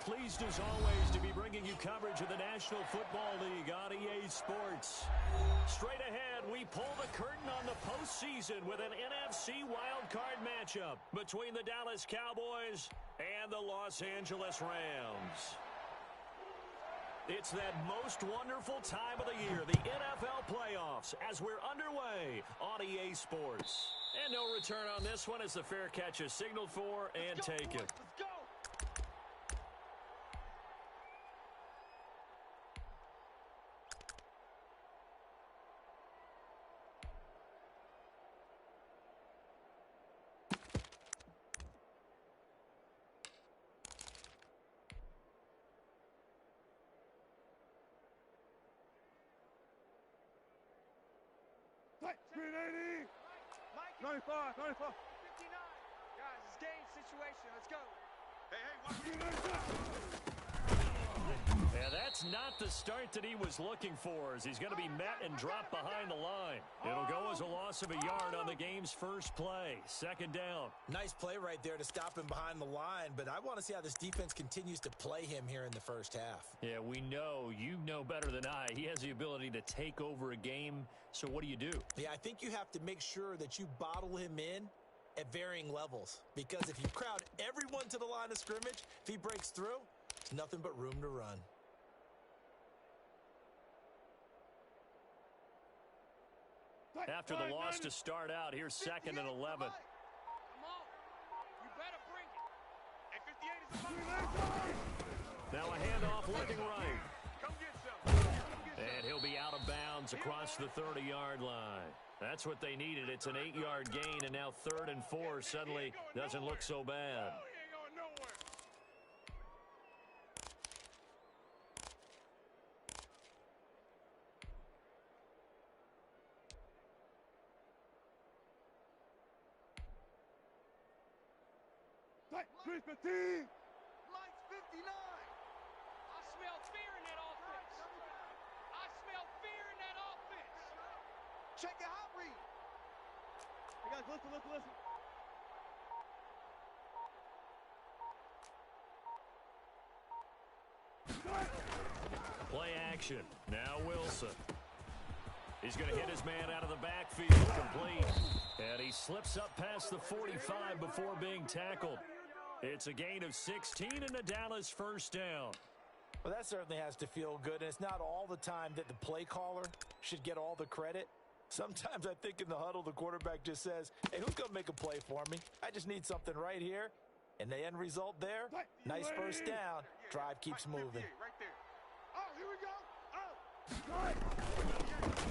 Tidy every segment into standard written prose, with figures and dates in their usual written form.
Pleased as always to be bringing you coverage of the National Football League on EA Sports. Straight ahead, we pull the curtain on the postseason with an NFC wildcard matchup between the Dallas Cowboys and the Los Angeles Rams. It's that most wonderful time of the year, the NFL playoffs, as we're underway on EA Sports. And no return on this one as the fair catch is signaled for and taken. Let's go! Green 80! 95, 95. 59. Guys, it's game situation. Let's go. Yeah, that's not the start that he was looking for, as he's going to be met and dropped behind the line. It'll go as a loss of a yard on the game's first play. Second down. Nice play right there to stop him behind the line, but I want to see how this defense continues to play him here in the first half. Yeah, we know. You know better than I. He has the ability to take over a game, so what do you do? Yeah, I think you have to make sure that you bottle him in at varying levels, because if you crowd everyone to the line of scrimmage, if he breaks through, there's nothing but room to run. After the loss to start out, here's second and 11. Come on. You better bring it. And 58 is the Now a handoff looking right. Come get some. And he'll be out of bounds across the 30-yard line. That's what they needed. It's an 8-yard gain, and now 3rd and 4 suddenly doesn't look so bad. Chris Petit! Lights 59. I smell fear in that offense. I smell fear in that offense. Check your hot read. Hey guys, listen. Play action. Now Wilson. He's going to hit his man out of the backfield, complete. And he slips up past the 45 before being tackled. It's a gain of 16 and a Dallas first down. Well, that certainly has to feel good, and it's not all the time that the play caller should get all the credit. Sometimes I think in the huddle, the quarterback just says, hey, who's going to make a play for me? I just need something right here. And the end result there, nice first down. Drive keeps moving. Right there. Oh, here we go.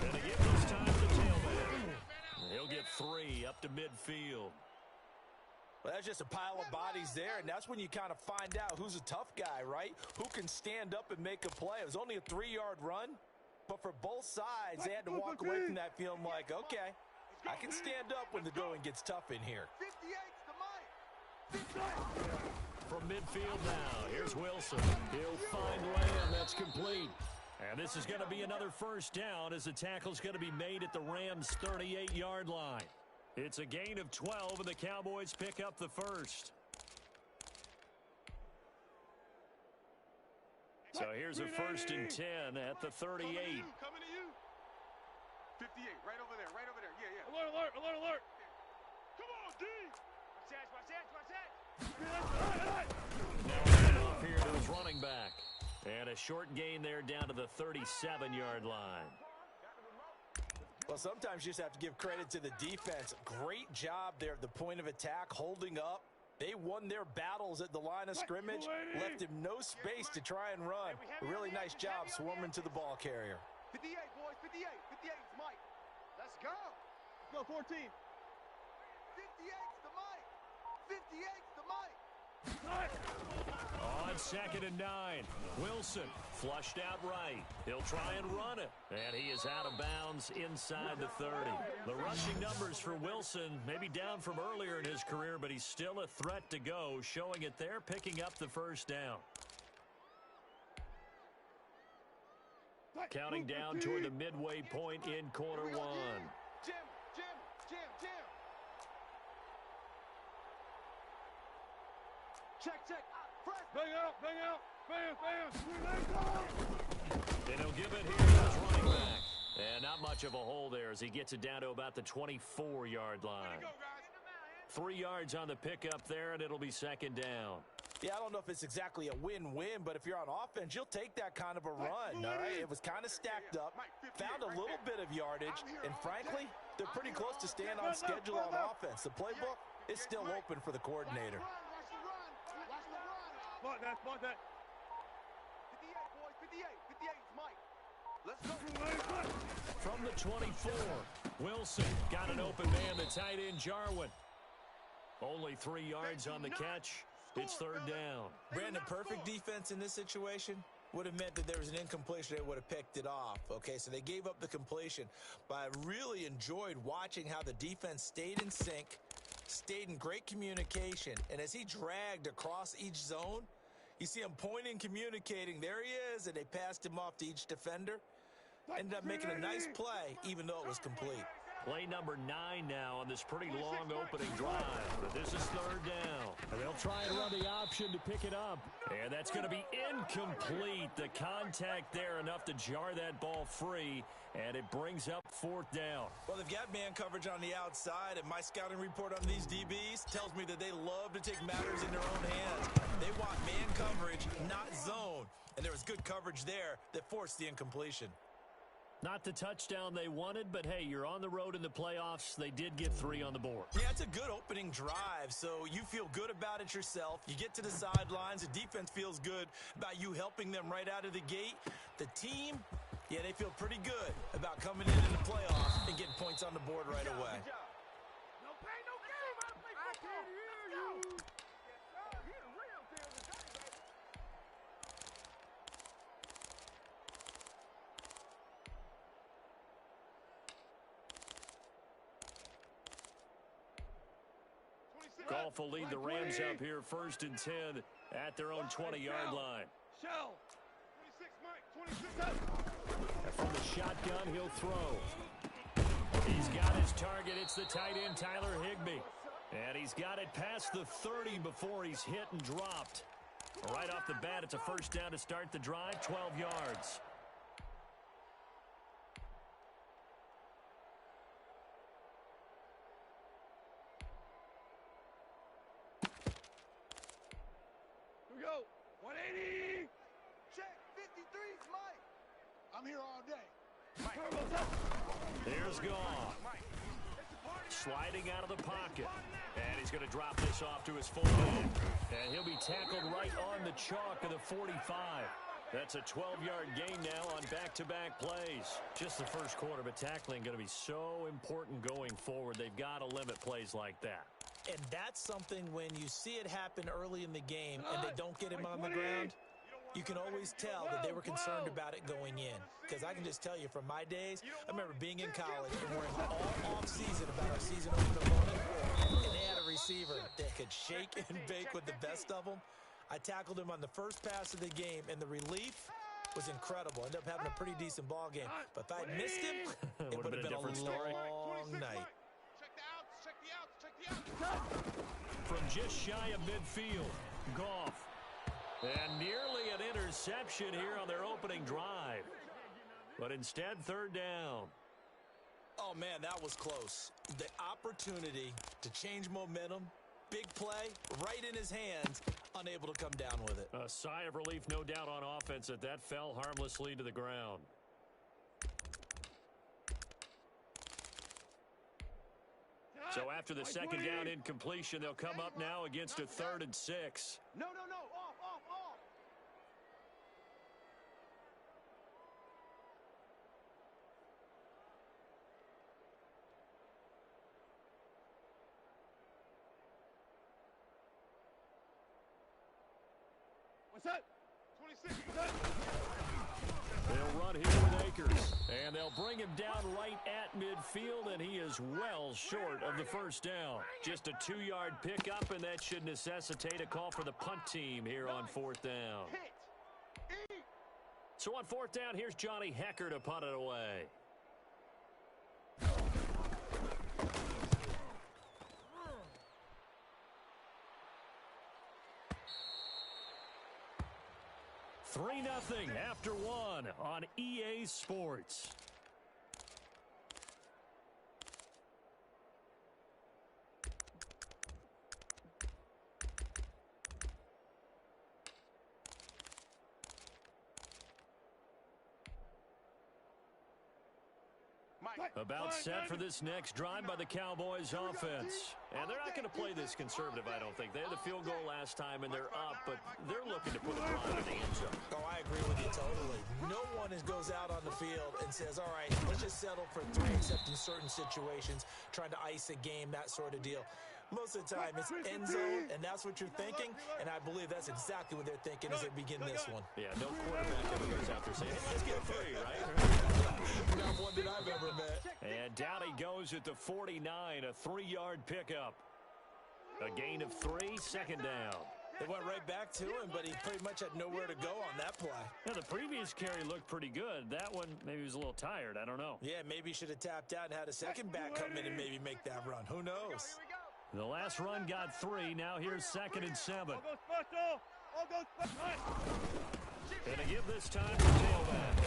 And to give this time to the tailback. He'll get 3 up to midfield. Well, that's just a pile of bodies there, and that's when you kind of find out who's a tough guy, right? Who can stand up and make a play. It was only a 3-yard run, but for both sides, they had to walk away from that feeling like, okay, I can stand up when the going gets tough in here. 58's the mic. From midfield now, here's Wilson. He'll find Lamb. That's complete. And this is going to be another first down as the tackle's going to be made at the Rams' 38-yard line. It's a gain of 12, and the Cowboys pick up the first. So here's a 1st and 10 at the 38. Coming to you. 58, right over there. Yeah. Alert. Come on, D. Watch that. Now hand off here to his running back. And a short gain there down to the 37-yard line. Well, sometimes you just have to give credit to the defense. Great job there at the point of attack, holding up. They won their battles at the line of scrimmage, left him no space to try and run. A really nice job swarming to the ball carrier. 58, boys, 58. 58's Mike. Let's go. Go 14. 58's the Mike. 58's the Mike. On 2nd and 9, Wilson flushed out right. He'll try and run it. And he is out of bounds inside the 30. The rushing numbers for Wilson maybe down from earlier in his career, but he's still a threat to go, showing it there, picking up the first down. Counting down toward the midway point in quarter 1. Jim. Check. Bang out, bang out. Bam, bam. And he'll give it here to his running back. And not much of a hole there as he gets it down to about the 24-yard line. 3 yards on the pickup there, and it'll be second down. Yeah, I don't know if it's exactly a win-win, but if you're on offense, you'll take that kind of a run, all right? It was kind of stacked up, found a little bit of yardage, and frankly, they're pretty close to staying on schedule on offense. The playbook is still open for the coordinator. Spot that, spot that. 58, boys, 58, 58, Mike. Let's go. From the 24, Wilson got an open man, the tight end Jarwin. Only 3 yards on the catch. It's third down. Brandon, perfect defense in this situation would have meant that there was an incompletion. They would have picked it off. Okay, so they gave up the completion. But I really enjoyed watching how the defense stayed in sync, stayed in great communication. And as he dragged across each zone, you see him pointing, communicating. There he is, and they passed him off to each defender. Ended up making a nice play, even though it was complete. Play number 9 now on this pretty long opening drive. But this is third down. And they'll try and run the option to pick it up. And that's going to be incomplete. The contact there enough to jar that ball free. And it brings up fourth down. Well, they've got man coverage on the outside, and my scouting report on these DBs tells me that they love to take matters in their own hands. They want man coverage, not zone. And there was good coverage there that forced the incompletion. Not the touchdown they wanted, but hey, you're on the road in the playoffs. They did get 3 on the board. Yeah, it's a good opening drive, so you feel good about it yourself. You get to the sidelines. The defense feels good about you helping them right out of the gate. The team, yeah, they feel pretty good about coming in the playoffs and getting points on the board right away. No pain, no gain. I play football. Let's go. You're a real deal today, baby. Goff will lead the Rams up here first and 10 at their own 20-yard line. Shell. 26, Mike. 26. And from the shotgun, he'll throw. He's got his target. It's the tight end, Tyler Higbee. And he's got it past the 30 before he's hit and dropped. Right off the bat, it's a first down to start the drive, 12 yards. Here we go. 180. Check 53's Mike. I'm here all day. Here's Goff. Sliding out of the pocket. And he's going to drop this off to his fullback. And he'll be tackled right on the chalk of the 45. That's a 12-yard gain now on back-to-back plays. Just the first quarter, but tackling going to be so important going forward. They've got to limit plays like that. And that's something when you see it happen early in the game and they don't get him on the ground, you can always tell that they were concerned about it going in. Because I can just tell you from my days, I remember being in college and worrying all off-season about our season-opening opponent, and they had a receiver that could shake and bake with the best of them. I tackled him on the first pass of the game, and the relief was incredible. Ended up having a pretty decent ball game. But if I'd missed him, it would have been a long night. Check the outs, check the outs, check the outs. From just shy of midfield, Goff. And nearly an interception here on their opening drive. But instead, third down. Oh, man, that was close. The opportunity to change momentum, big play, right in his hands, unable to come down with it. A sigh of relief, no doubt, on offense that fell harmlessly to the ground. So after the second down incompletion, they'll come up now against a 3rd and 6. No, off. What's that? 26. What's that? They'll run here with Akers, and they'll bring him down right at midfield, and he is well short of the first down. Just a 2-yard pickup, and that should necessitate a call for the punt team here on 4th down. So on 4th down, here's Johnny Hecker to punt it away. 3-0 after one on EA Sports. About set for this next drive by the Cowboys offense. And they're not going to play this conservative, I don't think. They had the field goal last time, and they're up, but they're looking to put a drive in the end zone. Oh, I agree with you totally. No one goes out on the field and says, all right, let's just settle for 3, except in certain situations, trying to ice a game, that sort of deal. Most of the time, it's end zone, and that's what you're thinking, and I believe that's exactly what they're thinking as they begin this one. Yeah, no quarterback ever goes out there saying, hey, let's get 3, right? Not one that I've ever met. And down he goes at the 49, a 3-yard pickup. A gain of 3, second down. They went right back to him, but he pretty much had nowhere to go on that play. Now, the previous carry looked pretty good. That one, maybe he was a little tired. I don't know. Yeah, maybe he should have tapped out and had a second back come in and maybe make that run. Who knows? The last run got 3. Now here's 2nd and 7. And to give this time to tailback.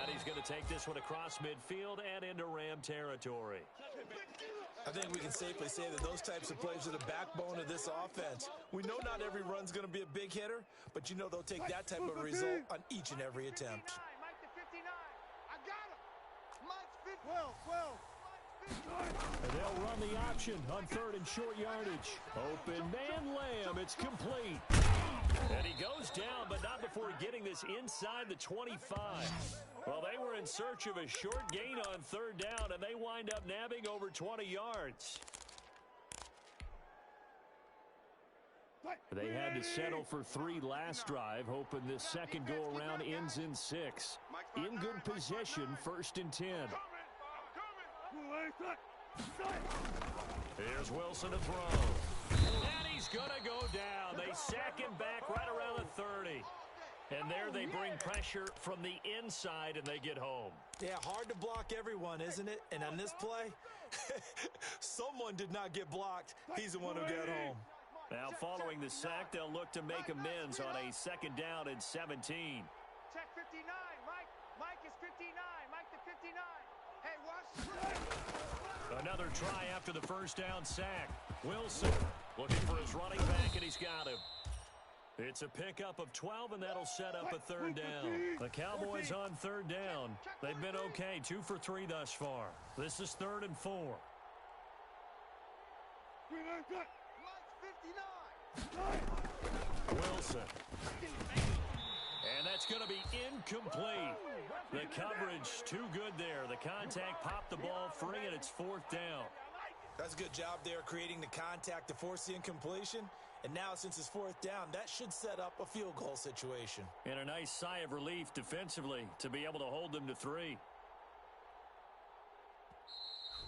And he's going to take this one across midfield and into Ram territory. I think we can safely say that those types of plays are the backbone of this offense. We know not every run's going to be a big hitter, but you know they'll take that type of result on each and every attempt. Mike to 59. I got him. Mike's 50. 12. And they'll run the option on 3rd and short yardage. Open man Lamb. It's complete. And he goes down, but not before getting this inside the 25. Well, they were in search of a short gain on 3rd down, and they wind up nabbing over 20 yards. They had to settle for 3 last drive, hoping this second go-around ends in 6. In good position, 1st and 10. Here's Wilson to throw. And he's going to go down. They sack him back right around the 30. And there they bring pressure from the inside, and they get home. Yeah, hard to block everyone, isn't it? And on this play, someone did not get blocked. He's the one who got home. Now, following the sack, they'll look to make amends on a 2nd down and 17. Check 59. Mike is 59. Mike to 59. Hey, watch. Another try after the 1st down sack. Wilson looking for his running back, and he's got him. It's a pickup of 12, and that'll set up a 3rd down. The Cowboys on 3rd down. They've been okay, 2 for 3 thus far. This is 3rd and 4. Wilson. And that's going to be incomplete. The coverage too good there. The contact popped the ball free, and it's 4th down. That's a good job there creating the contact to force the incompletion. And now, since it's 4th down, that should set up a field goal situation. And a nice sigh of relief defensively to be able to hold them to 3.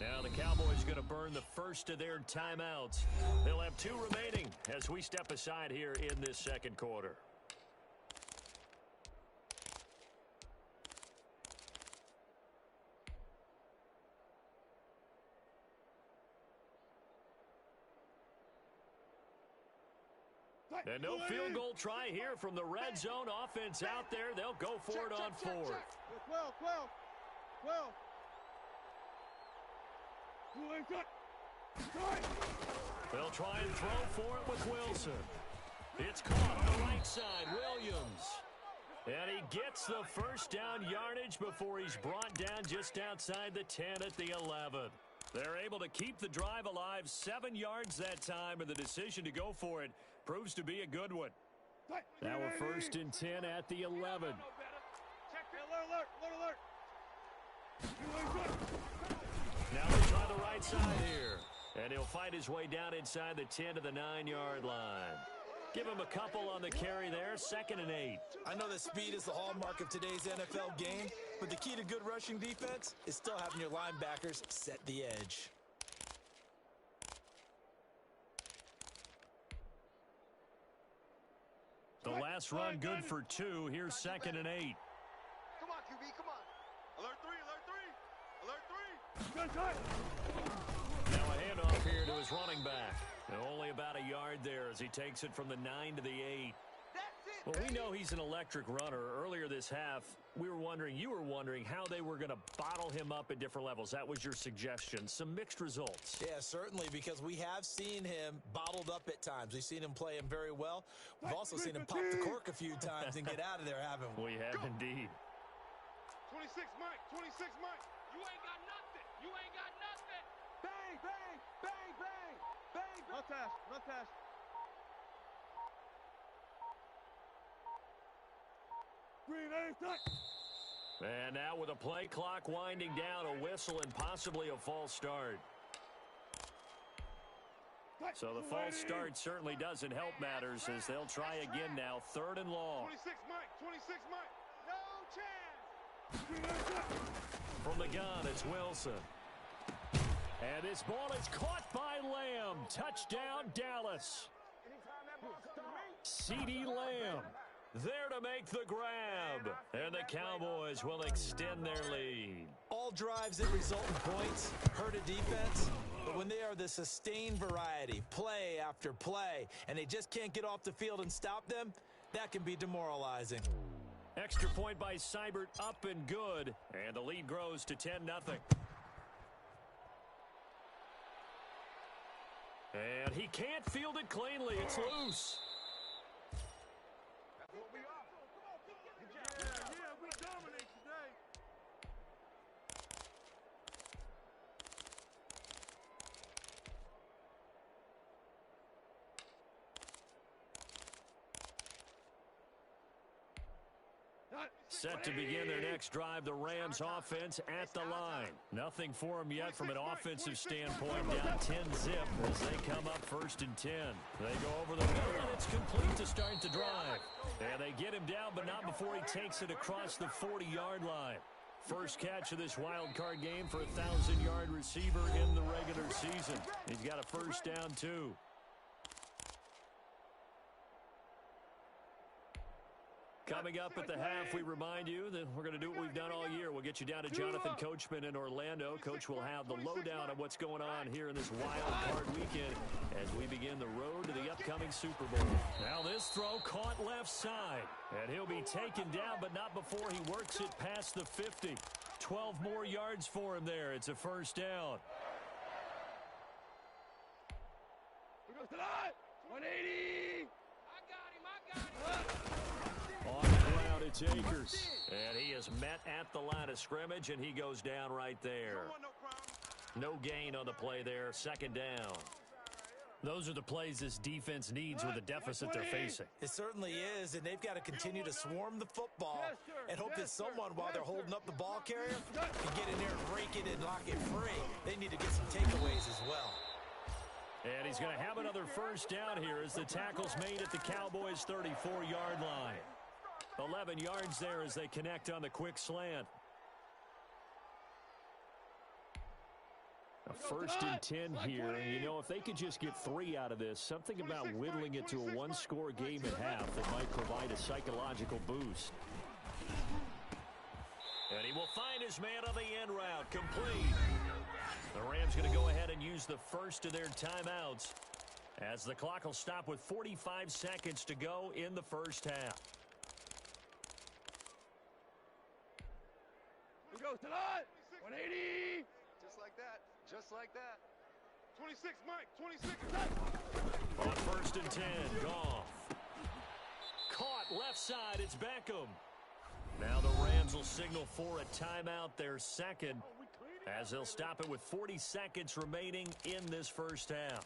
Now the Cowboys going to burn the first of their timeouts. They'll have 2 remaining as we step aside here in this 2nd quarter. And no field goal try here from the red zone offense out there. They'll go for it on 4th. 12. They'll try and throw for it with Wilson. It's caught on the right side. Williams. And he gets the 1st down yardage before he's brought down just outside the 10 at the 11. They're able to keep the drive alive, 7 yards that time, and the decision to go for it proves to be a good one. Now a 1st and 10 at the 11. Alert. Now they try the right side here. And he'll fight his way down inside the 10 to the 9-yard line. Give him a couple on the carry there, 2nd and 8. I know that speed is the hallmark of today's NFL game, but the key to good rushing defense is still having your linebackers set the edge. The last run good for 2. Here's 2nd and 8. Come on, QB, come on. Alert 3. Now a handoff here to his running back. And only about a yard there as he takes it from the 9 to the 8. That's it. Well, we know he's an electric runner. Earlier this half, you were wondering how they were going to bottle him up at different levels. That was your suggestion. Some mixed results. Yeah, certainly, because we have seen him bottled up at times. We've seen him play him very well. We've also seen him pop the cork a few times and get out of there, haven't we? We have indeed. 26, Mike. 26, Mike. You ain't got nothing. You ain't got nothing. Bang, bang, bang, bang, bang. No touch, no touch. Green, And now with a play clock winding down, a whistle and possibly a false start. So the false start certainly doesn't help matters as they'll try again now. 3rd and long. 26, Mike. 26, Mike. No chance. From the gun, it's Wilson. And this ball is caught by Lamb. Touchdown, Dallas. CeeDee Lamb there to make the grab. And the Cowboys will extend their lead. All drives that result in points hurt a defense, but when they are the sustained variety, play after play, and they just can't get off the field and stop them, that can be demoralizing. Extra point by Seibert, up and good. And the lead grows to 10-0. And he can't field it cleanly. It's loose. Yeah, we dominate today. Set to begin their next drive, the Rams offense at the line. Nothing for them yet from an offensive standpoint, down 10-zip as they come up 1st and 10. They go over the middle, and it's complete to start the drive. And they get him down, but not before he takes it across the 40-yard line. First catch of this wild card game for a 1,000-yard receiver in the regular season. He's got a first down, too. Coming up at the half, we remind you that we're going to do what we've done all year. We'll get you down to Jonathan Coachman in Orlando. Coach will have the lowdown on what's going on here in this wild card weekend as we begin the road to the upcoming Super Bowl. Now this throw caught left side, and he'll be taken down, but not before he works it past the 50. 12 more yards for him there. It's a first down. We go to the 180. I got him. On the ground, it's Akers. And he is met at the line of scrimmage, and he goes down right there. No gain on the play there. 2nd down. Those are the plays this defense needs with the deficit they're facing. It certainly is, and they've got to continue to swarm the football and hope that someone, while they're holding up the ball carrier, can get in there and rake it and lock it free. They need to get some takeaways as well. And he's going to have another first down here as the tackle's made at the Cowboys' 34-yard line. 11 yards there as they connect on the quick slant. A 1st and 10 here. And you know, if they could just get 3 out of this, something about whittling it to a one-score game at half that might provide a psychological boost. And he will find his man on the end route. Complete. The Rams going to go ahead and use the first of their timeouts as the clock will stop with 45 seconds to go in the first half. We go to the 180. Just like that. Just like that. 26, Mike. 26. On 1st and 10, Goff. Caught left side, it's Beckham. Now the Rams will signal for a timeout, their second, as they'll stop it with 40 seconds remaining in this first half.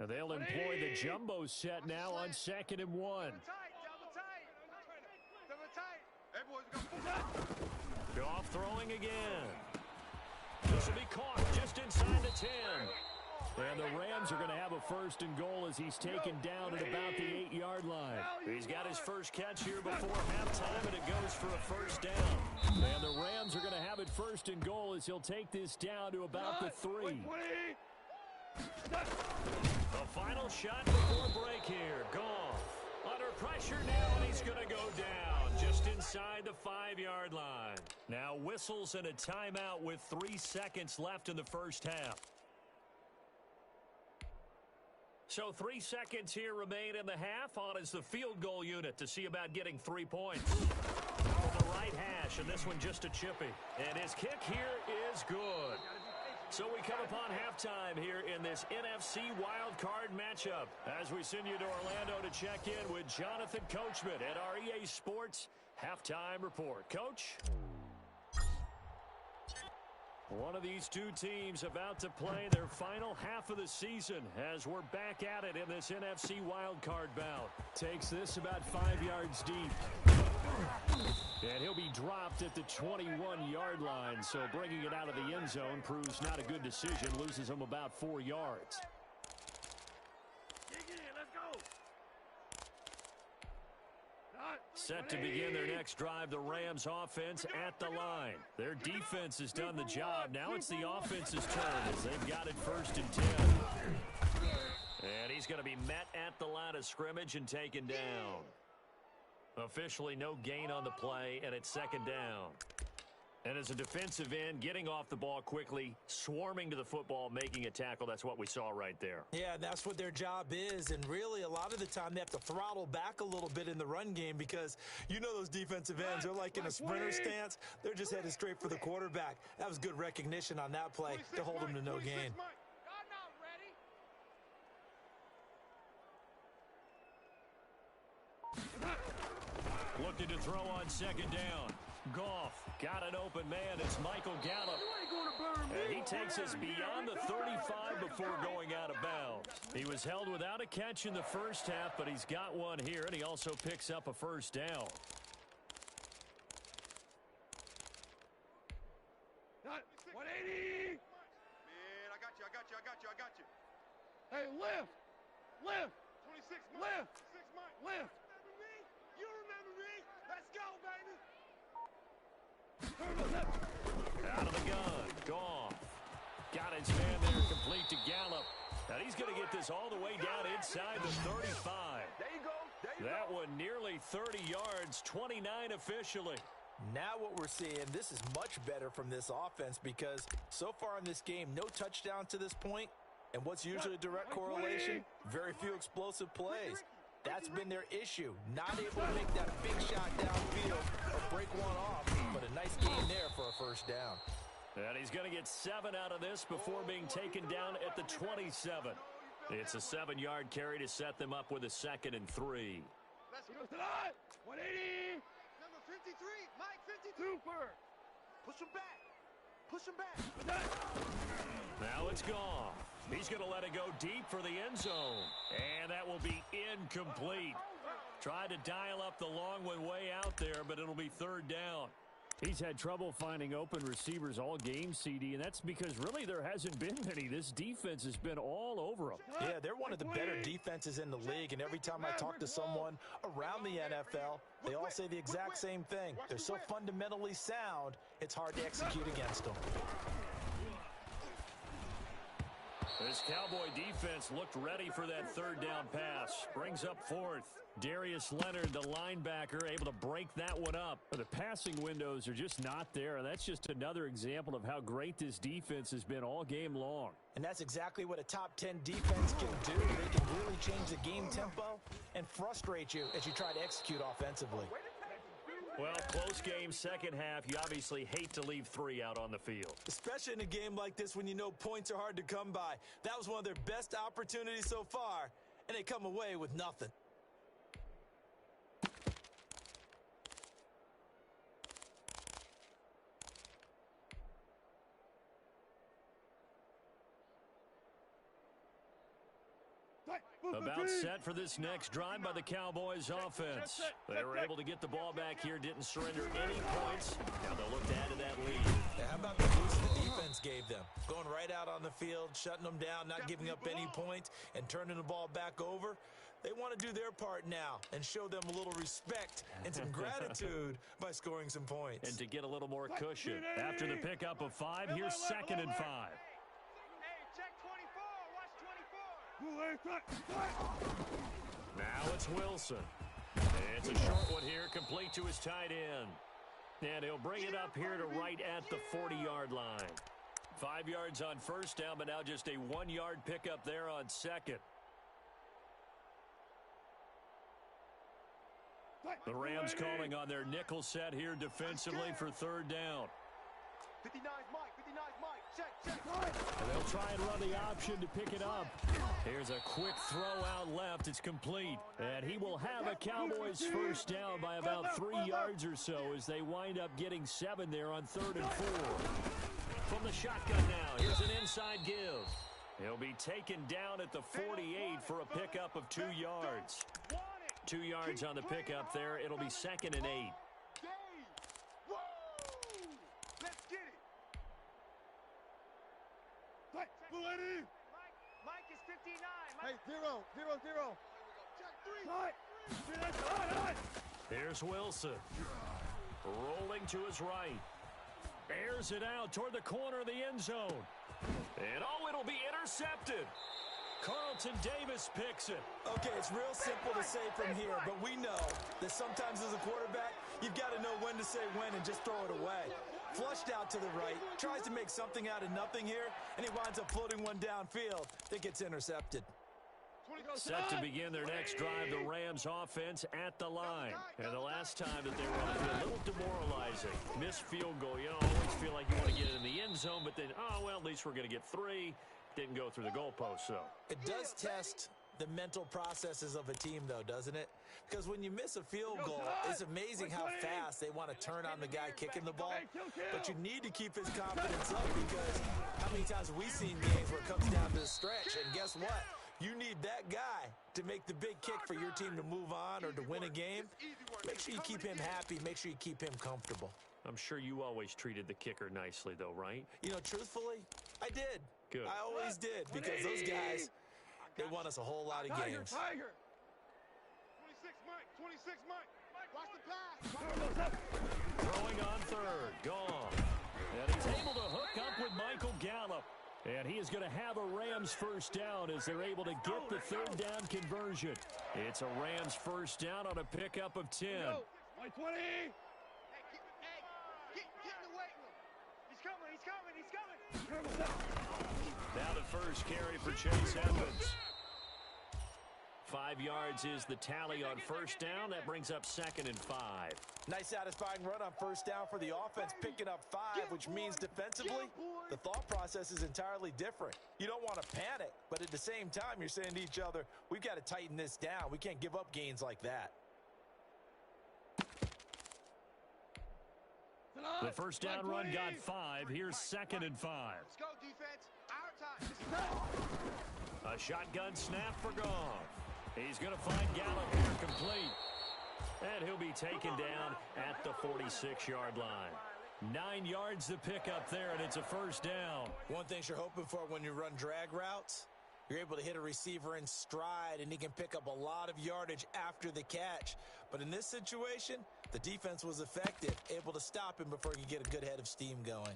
They'll employ the jumbo set now on 2nd and 1. Double tight. Double tight. Hey, boys, we got Goff throwing again. This will be caught just inside the 10. And the Rams are going to have a 1st and goal as he's taken down at about the 8-yard line. He's got his first catch here before halftime, and it goes for a first down. And the Rams are going to have it 1st and goal as he'll take this down to about the 3. The final shot before break here. Goff under pressure now, and he's going to go down just inside the 5-yard line. Now whistles and a timeout with 3 seconds left in the first half. So 3 seconds here remain in the half. On is the field goal unit to see about getting 3 points. From the right hash, and this one just a chippy. And his kick here is good. So we come upon halftime here in this NFC wildcard matchup as we send you to Orlando to check in with Jonathan Coachman at our EA Sports Halftime Report. Coach? One of these two teams about to play their final half of the season as we're back at it in this NFC wildcard bout. Takes this about 5 yards deep. And he'll be dropped at the 21-yard line, so bringing it out of the end zone proves not a good decision. Loses him about 4 yards. Set to begin their next drive, the Rams offense at the line. Their defense has done the job. Now it's the offense's turn as they've got it 1st and 10. And he's going to be met at the line of scrimmage and taken down. Officially no gain on the play, and it's 2nd down. And as a defensive end, getting off the ball quickly, swarming to the football, making a tackle, that's what we saw right there. Yeah, that's what their job is, and really a lot of the time they have to throttle back a little bit in the run game because you know those defensive ends, they're like in a sprinter stance. They're just headed straight for the quarterback. That was good recognition on that play to hold them to no gain. Looking to throw on 2nd down. Goff got an open man. It's Michael Gallup. And he takes us beyond the 35 before going out of bounds. He was held without a catch in the first half, but he's got one here, and he also picks up a 1st down. 180! Man, I got you. Hey, lift! 26, lift! You remember me? Let's go, baby! Out of the gun. Goff. Got his man there, complete to Gallup. And he's going to get this all the way down inside the 35. There you go. That one nearly 30 yards, 29 officially. Now what we're seeing, this is much better from this offense because so far in this game, no touchdowns to this point. And what's usually a direct correlation? Very few explosive plays. That's been their issue. Not able to make that big shot downfield or break one off, but a nice gain there for a 1st down. And he's going to get 7 out of this before being taken down at the 27. It's a 7-yard carry to set them up with a 2nd and 3. Let's go. 180. Number 53, Mike 53. Super. Push him back. Now it's gone. He's going to let it go deep for the end zone. And that will be incomplete. Tried to dial up the long one way out there, but it'll be 3rd down. He's had trouble finding open receivers all game, CD, and that's because really there hasn't been many. This defense has been all over them. Yeah, they're one of the better defenses in the league, and every time I talk to someone around the NFL, they all say the exact same thing. They're so fundamentally sound, it's hard to execute against them. This Cowboy defense looked ready for that 3rd down pass. Brings up 4th. Darius Leonard, the linebacker, able to break that one up. But the passing windows are just not there, and that's just another example of how great this defense has been all game long. And that's exactly what a top 10 defense can do. They can really change the game tempo and frustrate you as you try to execute offensively. Well, close game, 2nd half. You obviously hate to leave 3 out on the field. Especially in a game like this when you know points are hard to come by. That was one of their best opportunities so far, and they come away with nothing. About set for this next drive by the Cowboys offense. They were able to get the ball back here, didn't surrender any points. Now they'll look to add to that lead. Yeah, how about the boost the defense gave them? Going right out on the field, shutting them down, not giving up any points, and turning the ball back over. They want to do their part now and show them a little respect and some gratitude by scoring some points. And to get a little more cushion. After the pickup of 5, here's 2nd and 5. Now it's Wilson. It's a short one here, complete to his tight end. And he'll bring it up here to right at the 40-yard line. 5 yards on first down, but now just a 1-yard pickup there on second. The Rams calling on their nickel set here defensively for third down. 59's Mike, 59's Mike, check. And they'll try and run the option to pick it up. Here's a quick throw out left. It's complete. And he will have a Cowboys first down by about 3 yards or so as they wind up getting 7 there on 3rd and 4. From the shotgun now, here's an inside give. He'll be taken down at the 48 for a pickup of 2 yards. 2 yards on the pickup there. It'll be 2nd and 8. Let's get it. Mike is 59. Hey, 0. Check 3. Here's Wilson. Rolling to his right. Airs it out toward the corner of the end zone. And it'll be intercepted. Carlton Davis picks it. Okay, it's real simple to say from here, but we know that sometimes as a quarterback, you've got to know when to say when and just throw it away. Flushed out to the right, tries to make something out of nothing here, and he winds up floating one downfield that gets intercepted. Set to begin their next drive, the Rams offense at the line. And the last time that they were a little demoralizing. Missed field goal. You always feel like you want to get it in the end zone, but then, at least we're going to get 3. Didn't go through the goalpost, so. It does test the mental processes of a team, though, doesn't it? Because when you miss a field goal, it's amazing how fast they want to turn on the guy kicking the ball. But you need to keep his confidence up because how many times have we seen games where it comes down to the stretch? And guess what? You need that guy to make the big kick for your team to move on or to win a game. Make sure you keep him happy. Make sure you keep him comfortable. I'm sure you always treated the kicker nicely, though, right? You know, truthfully, I did. Good. I always did because those guys, they won us a whole lot of games. 26 Mike. Watch the pass. Throwing on third. Gone. And he's able to hook up with Michael Gallup. And he is going to have a Rams first down as they're able to get the third down conversion. It's a Rams first down on a pickup of 10. Mike 20. Hey, get in the weight room. He's coming. Now the first carry for Chase Edmonds. 5 yards is the tally on first down. That brings up 2nd and 5. Nice satisfying run on first down for the offense, picking up 5, which means defensively, the thought process is entirely different. You don't want to panic, but at the same time, you're saying to each other, we've got to tighten this down. We can't give up gains like that. The first down run got 5. Here's 2nd and 5. Let's go, defense. Our time. A shotgun snap for Goff. He's going to find Gallup here complete. And he'll be taken down at the 46-yard line. 9 yards to pick up there, and it's a first down. One thing you're hoping for when you run drag routes, you're able to hit a receiver in stride, and he can pick up a lot of yardage after the catch. But in this situation, the defense was effective, able to stop him before he could get a good head of steam going.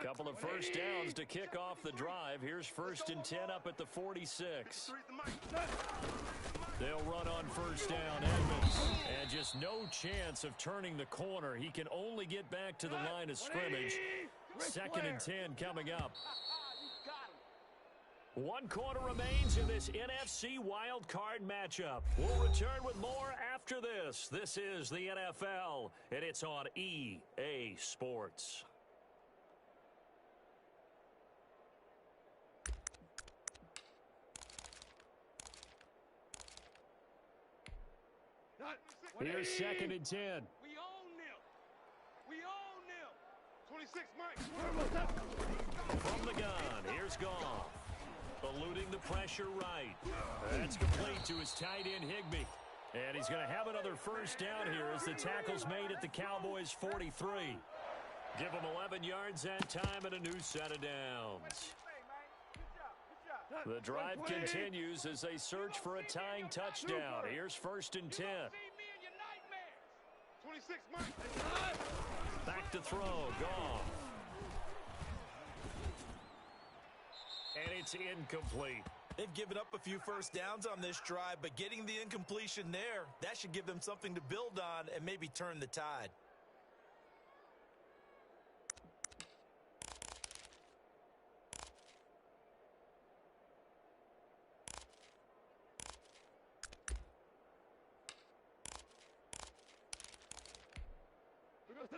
Couple of first downs to kick off the drive. Here's 1st and 10 up at the 46. They'll run on first down, Edmonds. And just no chance of turning the corner. He can only get back to the line of scrimmage. 2nd and 10 coming up. 1 quarter remains in this NFC Wild Card matchup. We'll return with more after this. This is the NFL, and it's on EA Sports. Here's 2nd and 10. We own them. 26 Mike. From the gun, here's Goff. Eluding the pressure right. That's complete to his tight end, Higbee. And he's going to have another first down here as the tackle's made at the Cowboys' 43. Give him 11 yards that time and a new set of downs. The drive continues as they search for a tying touchdown. Here's 1st and 10. 26 Mike. Back to throw, Goff. And it's incomplete. They've given up a few first downs on this drive, but getting the incompletion there, that should give them something to build on and maybe turn the tide.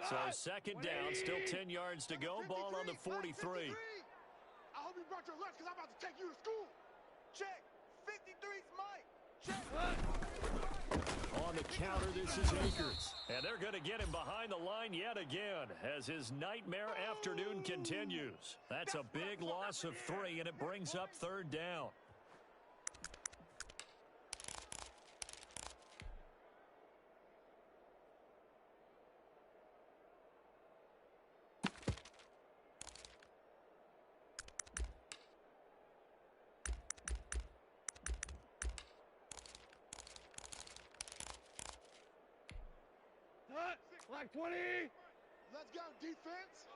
So second down, still 10 yards to go. Ball on the 43. I hope you brought your lunch because I'm about to take you to school. Check. 53's Mike. Check. On the counter, this is Akers. And they're going to get him behind the line yet again as his nightmare afternoon continues. That's a big loss of 3, and it brings up third down. Like 20. Let's go, defense.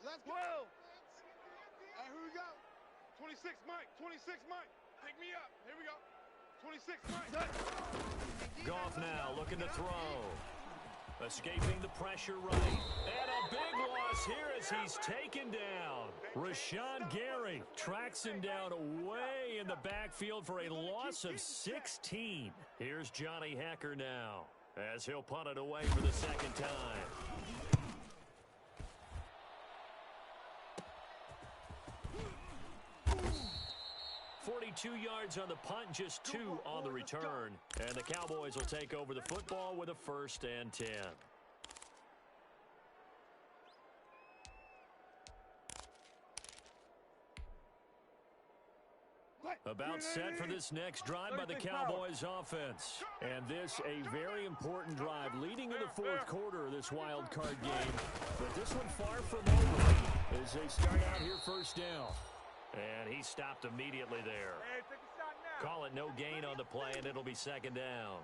Let's go. Hey, here we go. 26, Mike. 26, Mike. Pick me up. Here we go. 26, Mike. Goff now looking to throw. Escaping the pressure right. And a big loss here as he's taken down. Rashawn Gary tracks him down way in the backfield for a loss of 16. Here's Johnny Hacker now, as he'll punt it away for the second time. .42 yards on the punt, just 2 on the return. And the Cowboys will take over the football with a 1st and 10. About set for this next drive by the Cowboys offense. And this a very important drive leading in the 4th quarter of this wild card game. But this one far from over as they start out here first down. And he stopped immediately there. Call it no gain on the play, and it'll be second down.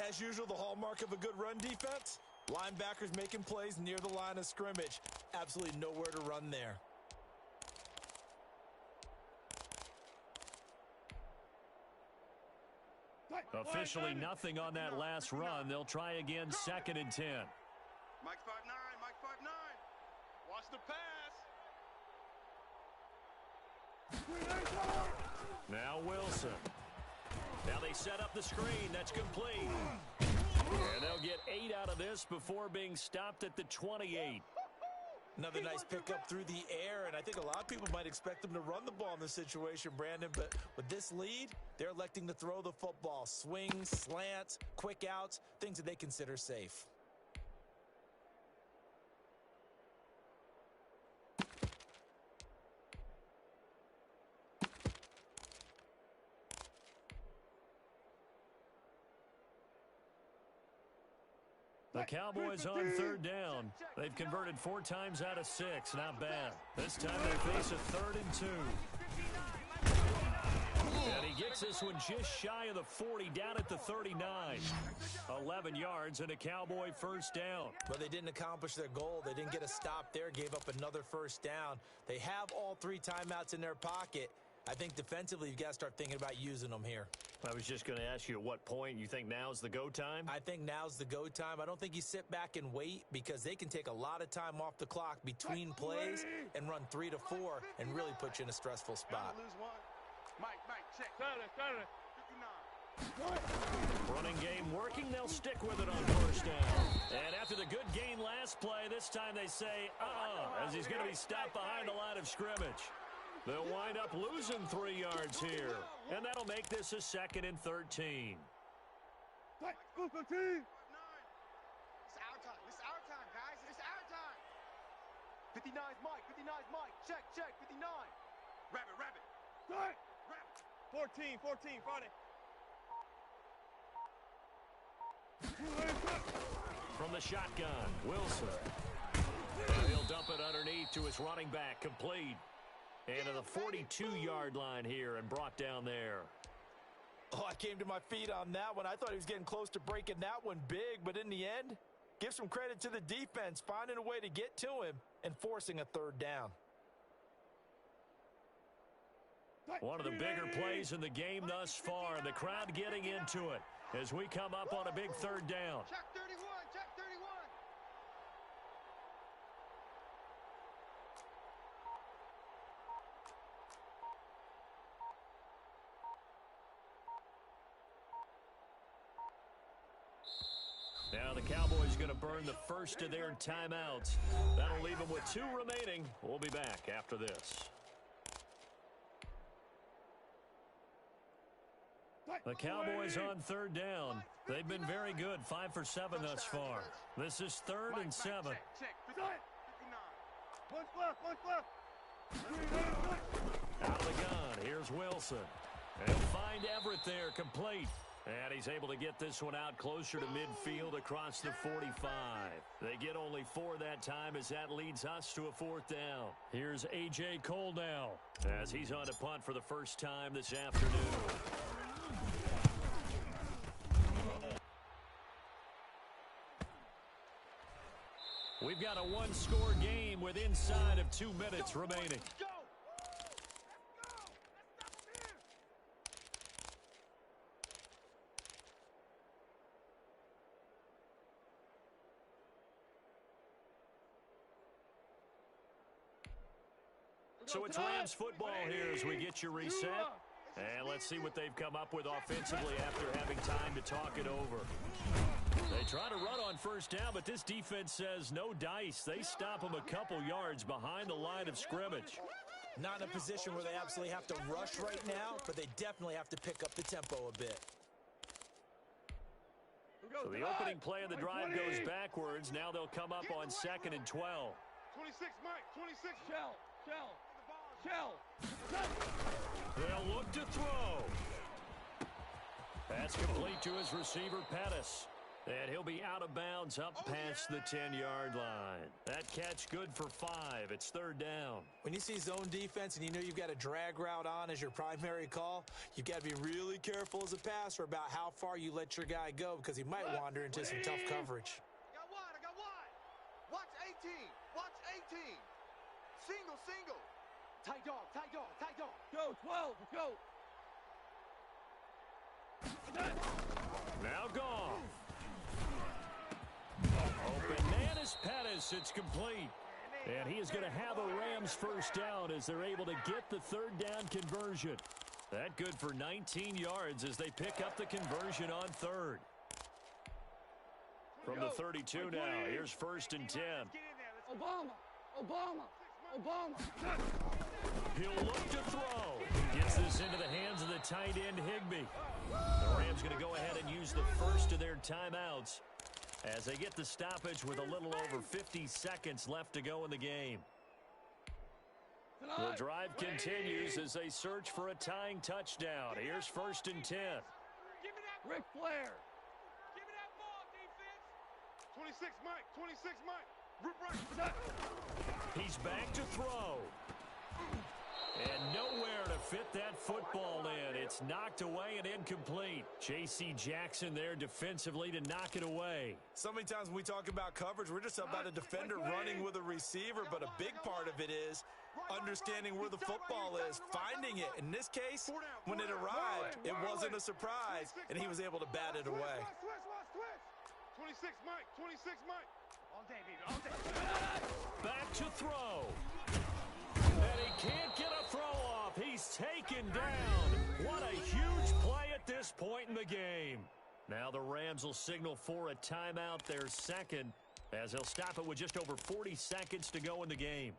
As usual, the hallmark of a good run defense, linebackers making plays near the line of scrimmage. Absolutely nowhere to run there. Officially nothing on that last run. They'll try again, 2nd and 10. Mike 5'9", Mike 5'9". Watch the pass. Now Wilson. Now they set up the screen. That's complete. And they'll get 8 out of this before being stopped at the 28. Another nice pickup through the air, and I think a lot of people might expect them to run the ball in this situation, Brandon, but with this lead, they're electing to throw the football. Swings, slants, quick outs, things that they consider safe. The Cowboys on 3rd down. They've converted 4 times out of 6. Not bad. This time they face a 3rd and 2. And he gets this one just shy of the 40, down at the 39. 11 yards and a Cowboy first down. But they didn't accomplish their goal. They didn't get a stop there, gave up another first down. They have all 3 timeouts in their pocket. I think defensively, you've got to start thinking about using them here. I was just going to ask you at what point you think now's the go time? I think now's the go time. I don't think you sit back and wait because they can take a lot of time off the clock between plays and run 3 to 4 and really put you in a stressful spot. Mike, check. 59. Running game working, they'll stick with it on first down. And after the good gain last play, this time they say, as he's going to be stopped behind the line of scrimmage. They'll wind up losing 3 yards here. And that'll make this a 2nd and 13. It's our time. It's our time, guys. It's our time. 59's Mike. 59's Mike. Check. 59. Rabbit. Rabbit. 14, Friday. From the shotgun, Wilson. And he'll dump it underneath to his running back, complete. And to the 42-yard line here and brought down there. Oh, I came to my feet on that one. I thought he was getting close to breaking that one big, but in the end, give some credit to the defense, finding a way to get to him and forcing a 3rd down. One of the bigger plays in the game thus far, and the crowd getting into it as we come up on a big third down. Check 31, check 31. Now the Cowboys going to burn the first of their timeouts. That'll leave them with 2 remaining. We'll be back after this. The Cowboys on third down. They've been very good, 5 for 7 thus far. This is 3rd and 7. Out of the gun, here's Wilson. And he'll find Everett there, complete. And he's able to get this one out closer to midfield across the 45. They get only 4 that time as that leads us to a 4th down. Here's A.J. Cole now as he's on to punt for the first time this afternoon. We've got a 1-score game with inside of 2 minutes remaining. So it's Rams football here as we get you reset. And let's see what they've come up with offensively after having time to talk it over. They try to run on first down, but this defense says no dice. They stop them a couple yards behind the line of scrimmage. Not in a position where they absolutely have to rush right now, but they definitely have to pick up the tempo a bit. So the opening play of the drive goes backwards. Now they'll come up on 2nd and 12. 26, Mike. 26. Shell. They'll look to throw. Pass complete to his receiver, Pettis. And he'll be out of bounds up past the 10-yard line. That catch good for 5. It's 3rd down. When you see zone defense and you know you've got a drag route on as your primary call, you've got to be really careful as a passer about how far you let your guy go because he might wander into some tough coverage. I got wide. Watch 18. Watch 18. Single. Tight dog. Go, 12. Let's go. Now gone. Open man is Pettis. It's complete. And he is going to have a Rams first down as they're able to get the 3rd down conversion. That good for 19 yards as they pick up the conversion on 3rd. From the 32 now, here's 1st and 10. Obama. He'll look to throw. Gets this into the hands of the tight end, Higbee. The Rams going to go ahead and use the first of their timeouts as they get the stoppage with a little over 50 seconds left to go in the game. The drive continues as they search for a tying touchdown. Here's 1st and 10. Ric Flair. Give me that ball, defense. 26, Mike. 26, Mike. He's back to throw. And nowhere to fit that football in. It's knocked away and incomplete. J.C. Jackson there defensively to knock it away. So many times when we talk about coverage, we're just about a defender running with a receiver, but a big part of it is understanding where the football is, finding it. In this case, when it arrived, it wasn't a surprise, and he was able to bat it away. 26, Mike. 26, Mike. All day, baby. All day. Back to throw. And he can't get a throw off. He's taken down. What a huge play at this point in the game. Now the Rams will signal for a timeout, their 2nd, as they'll stop it with just over 40 seconds to go in the game.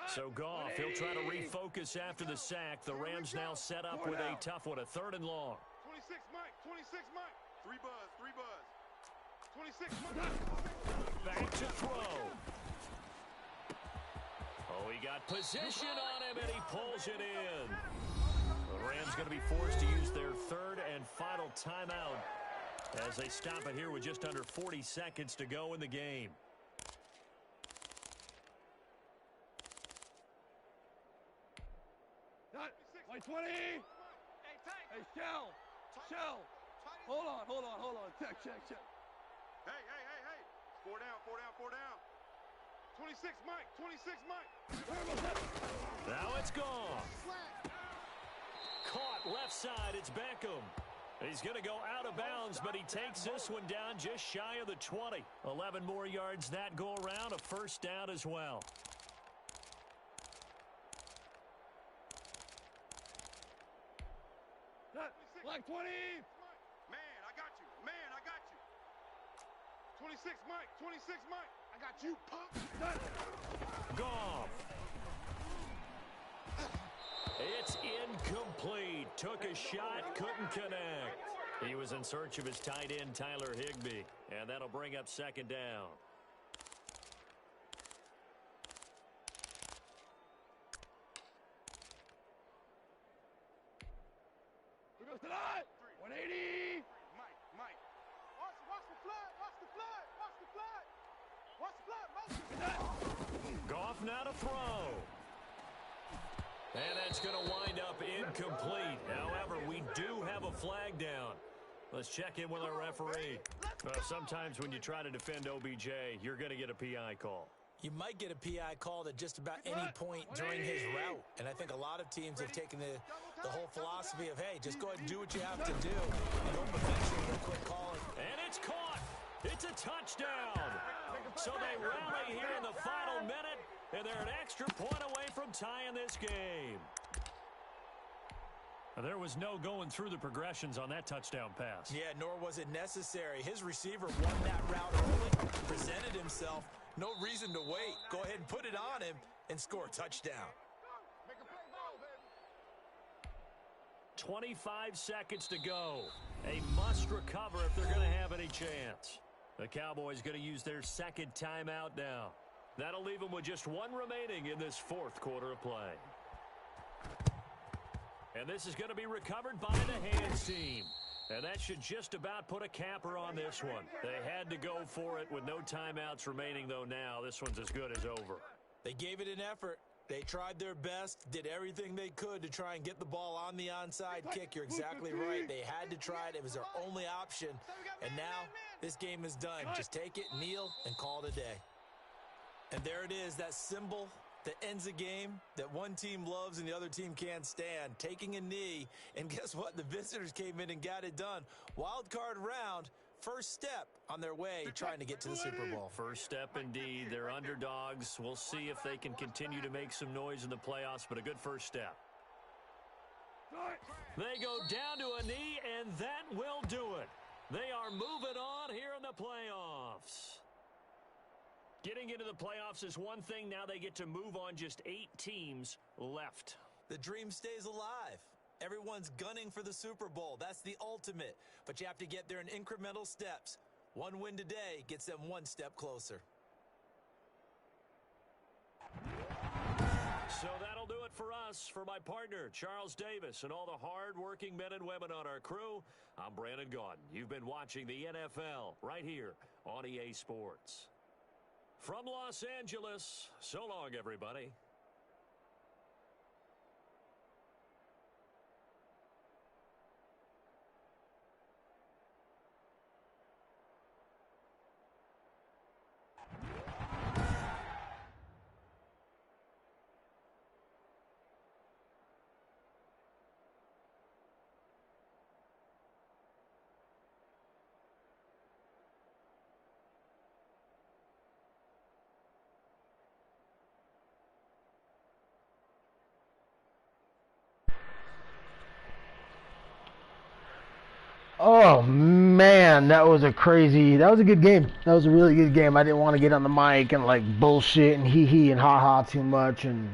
So Goff, he'll try to refocus after the sack. The Rams now set up with a tough one, a 3rd and long. 26, Mike. 26, Mike. 3 buzz. 26, Mike. Back to throw. Oh, he got position on him, and he pulls it in. The Rams going to be forced to use their 3rd and final timeout as they stop it here with just under 40 seconds to go in the game. Like 20. Hey, Shell. Hold on. Check. Hey. 4 down. 26, Mike. 26, Mike. Now it's gone. left side, it's Beckham. He's going to go out of bounds, but he takes this one down just shy of the 20. 11 more yards that go around, a first down as well. Like 20. Man, I got you. Man, I got you. 26, Mike. 26, Mike. I got you, punk. Goff. It's incomplete. Took a shot, couldn't connect. He was in search of his tight end, Tyler Higbee, and that'll bring up second down. Here goes tonight. 180. Mike. Watch the flood. Watch the flood. Watch the flood. Watch the flood. Goff now to throw. And that's going to wind up incomplete. However, we do have a flag down. Let's check in with our referee. Sometimes when you try to defend OBJ, you're going to get a PI call. You might get a PI called at just about any point during his route. And I think a lot of teams have taken the whole philosophy of, hey, just go ahead and do what you have to do. And hope eventually they'll quit calling. And it's caught. It's a touchdown. So they rally here in the final minute, and they're an extra point away from tying this game. There was no going through the progressions on that touchdown pass. Yeah, nor was it necessary. His receiver won that route early, presented himself. No reason to wait. Go ahead and put it on him and score a touchdown. 25 seconds to go. A must recover if they're going to have any chance. The Cowboys going to use their second timeout now. That'll leave them with just one remaining in this fourth quarter of play. And this is going to be recovered by the hands team. And that should just about put a capper on this one. They had to go for it with no timeouts remaining, though now. This one's as good as over. They gave it an effort. They tried their best, did everything they could to try and get the ball on the onside kick. You're exactly right. They had to try it. It was their only option. And now this game is done. Just take it, kneel, and call it a day. And there it is, that symbol that ends a game that one team loves and the other team can't stand. Taking a knee, and guess what? The visitors came in and got it done. Wild card round, first step on their way trying to get to the Super Bowl. First step indeed. They're underdogs. We'll see if they can continue to make some noise in the playoffs, but a good first step. They go down to a knee, and that will do it. They are moving on here in the playoffs. Getting into the playoffs is one thing. Now they get to move on. Just 8 teams left. The dream stays alive. Everyone's gunning for the Super Bowl. That's the ultimate. But you have to get there in incremental steps. One win today gets them one step closer. So that'll do it for us. For my partner, Charles Davis, and all the hard-working men and women on our crew, I'm Brandon Gaudin. You've been watching the NFL right here on EA Sports. From Los Angeles, so long, everybody. Oh man, that was a good game. That was a really good game. I didn't want to get on the mic and like bullshit and hee and ha ha too much and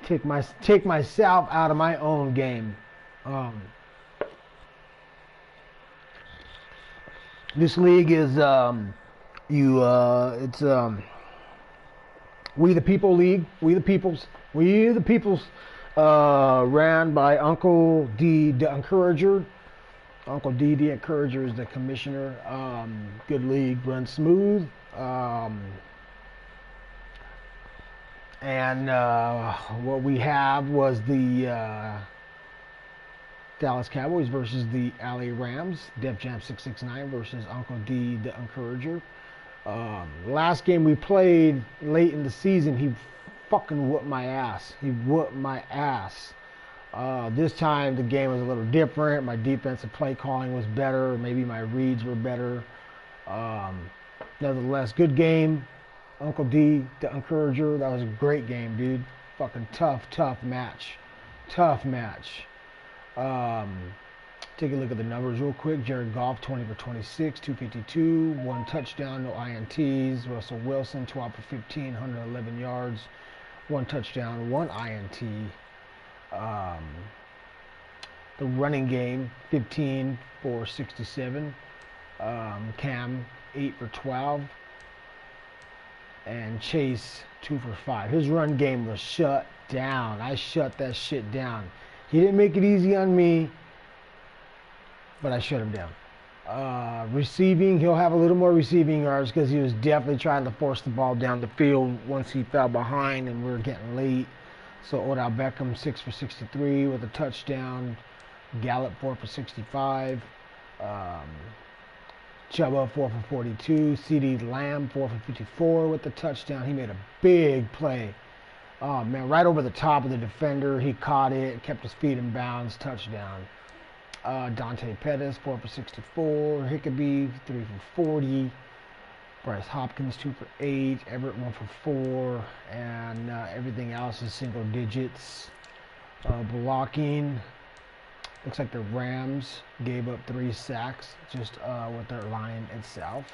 take myself out of my own game. This league is We the People League. We the People's ran by UncdDaEncourager. UncdDaEncourager is the commissioner. Good league, runs smooth. And what we have was the Dallas Cowboys versus the LA Rams. Defjam669 versus UncdDaEncourager. Last game we played late in the season, he fucking whooped my ass. This time the game was a little different. My defensive play calling was better. Maybe my reads were better. Nevertheless, good game. Uncle D, the Encourager, that was a great game, dude. Fucking tough match. Tough match. Take a look at the numbers real quick. Jared Goff, 20 for 26, 252, 1 touchdown, no INTs. Russell Wilson, 12 for 15, 111 yards, 1 touchdown, 1 INT. The running game, 15 for 67. Cam, 8 for 12. And Chase, 2 for 5. His run game was shut down. I shut that shit down. He didn't make it easy on me, but I shut him down. Receiving, he'll have a little more receiving yards because he was definitely trying to force the ball down the field once he fell behind and we were getting late. So Odell Beckham, 6 for 63 with a touchdown. Gallup, 4 for 65. Chuba, 4 for 42. CeeDee Lamb, 4 for 54 with the touchdown. He made a big play. Oh, man, right over the top of the defender. He caught it, kept his feet in bounds, touchdown. Dante Pettis, 4 for 64. Hickabee, 3 for 40. Bryce Hopkins, 2 for 8. Everett, 1 for 4. And everything else is single digits. Blocking. Looks like the Rams gave up 3 sacks just with their line itself.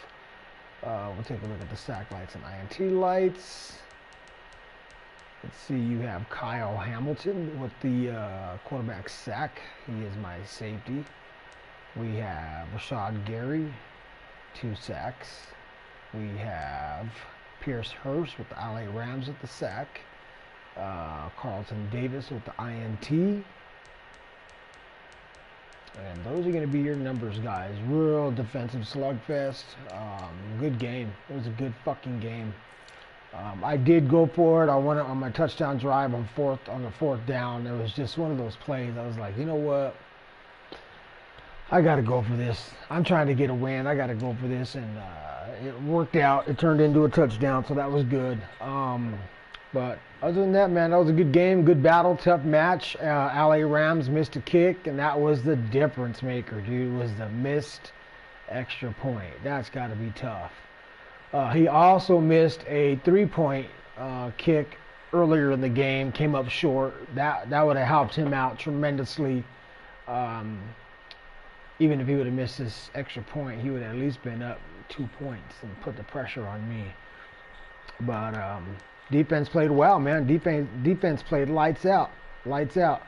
We'll take a look at the sack lights and INT lights. Let's see, you have Kyle Hamilton with the quarterback sack. He is my safety. We have Rashad Gary, 2 sacks. We have Pierce Hurst with the LA Rams with the sack. Carlton Davis with the INT. And those are going to be your numbers, guys. Real defensive slugfest. Good game. It was a good fucking game. I did go for it. I went on my touchdown drive on the fourth down. It was just one of those plays. I was like, you know what? I got to go for this. I'm trying to get a win. I got to go for this. And it worked out. It turned into a touchdown, so that was good. But other than that, man, that was a good game, good battle, tough match. LA Rams missed a kick, and that was the difference maker, dude, was the missed extra point. That's got to be tough. He also missed a 3-point kick earlier in the game, came up short. That would have helped him out tremendously. Even if he would have missed this extra point, he would have at least been up 2 points and put the pressure on me. But defense played well, man. Defense played lights out. Lights out.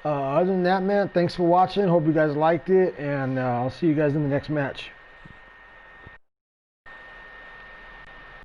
Other than that, man, thanks for watching. Hope you guys liked it, and I'll see you guys in the next match.